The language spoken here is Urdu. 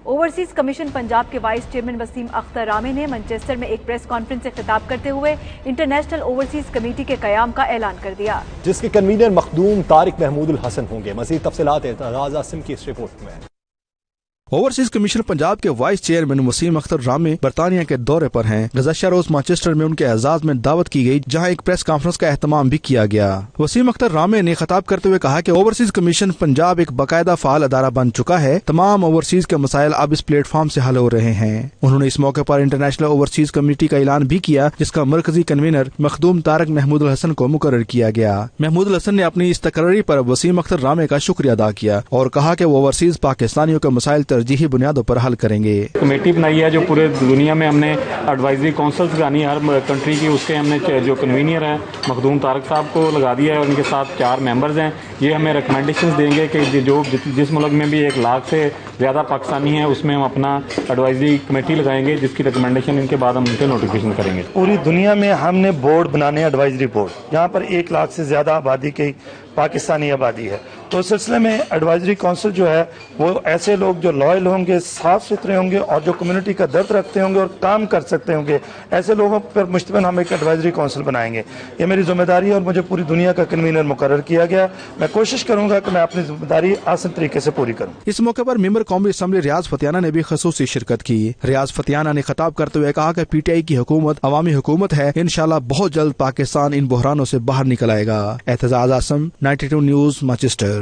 اوورسیز کمیشن پنجاب کے وائس چیئرمین وسیم اختر رامے نے مانچسٹر میں ایک پریس کانفرنس سے خطاب کرتے ہوئے انٹرنیشنل اوورسیز کمیٹی کے قیام کا اعلان کر دیا، جس کے کنوینر مخدوم طارق محمود الحسن ہوں گے۔ مزید تفصیلات اعتزاز عاصم کی اس رپورٹ میں۔ اوورسیز کمیشن پنجاب کے وائس چیئرمین وسیم اختر رامے برطانیہ کے دورے پر ہیں۔ گزشتہ روز مانچسٹر میں ان کے اعزاز میں دعوت کی گئی، جہاں ایک پریس کانفرنس کا اہتمام بھی کیا گیا۔ وسیم اختر رامے نے خطاب کرتے ہوئے کہا کہ اوورسیز کمیشن پنجاب ایک باقاعدہ فعال ادارہ بن چکا ہے، تمام اوورسیز کے مسائل اب اس پلیٹ فارم سے حل ہو رہے ہیں۔ انہوں نے اس موقع پر انٹرنیشنل اوورسیز کمیٹی کا اعلان بھی کیا، جس کا مرکزی کنوینر مخدوم طارق محمود الحسن کو مقرر کیا گیا۔ محمود الحسن نے اپنی اس تقرری پر وسیم اختر رامے کا شکریہ ادا کیا اور کہا کہ وہ اوورسیز پاکستانیوں کے مسائل ترجیحی بنیادوں پر حل کریں گے۔ کمیٹی بنائی ہے جو پورے دنیا میں ہم نے ایڈوائزری کونسلز بنانی ہے ہر کنٹری کی، اس کے ہم نے جو کنوینئر ہے مخدوم طارق صاحب کو لگا دیا ہے اور ان کے ساتھ 4 ممبرز ہیں۔ یہ ہمیں ریکمنڈیشنز دیں گے کہ جس ملک میں بھی 1 لاکھ سے زیادہ پاکستانی ہیں اس میں ہم اپنا ایڈوائزری کمیٹی لگائیں گے، جس کی ریکمنڈیشن ان کے بعد ہم ان کے نوٹیفیکیشن کریں گے۔ پوری دنیا میں ہم نے بورڈ بنانے ہیں، ایڈوائزری بورڈ، یہاں پر 1 لاکھ سے زیادہ آبادی کی پاکستانی آبادی ہے، تو اس سلسلے میں ایڈوائزری کونسل جو ہے وہ ایسے لوگ جو لائل ہوں گے، صاف ستھرے ہوں گے اور جو کمیونٹی کا درد رکھتے ہوں گے اور کام کر سکتے ہوں گے، ایسے لوگوں پر مشتمل ہم ایک ایڈوائزری کونسل بنائیں گے۔ یہ میری ذمہ داری ہے اور مجھے پوری دنیا کا کنوینر مقرر کیا گیا۔ میں کوشش کروں گا کہ میں اپنی ذمہ داری آسان طریقے سے پوری کروں۔ اس موقع پر ممبر قومی اسمبلی ریاض فتیانہ نے بھی خصوصی شرکت کی۔ ریاض فتیانہ نے خطاب کرتے ہوئے کہا کہ پی ٹی آئی کی حکومت عوامی حکومت ہے، انشاءاللہ بہت جلد پاکستان ان بحرانوں سے باہر نکل آئے گا۔ Aitzaz Asim, 92 news, Manchester.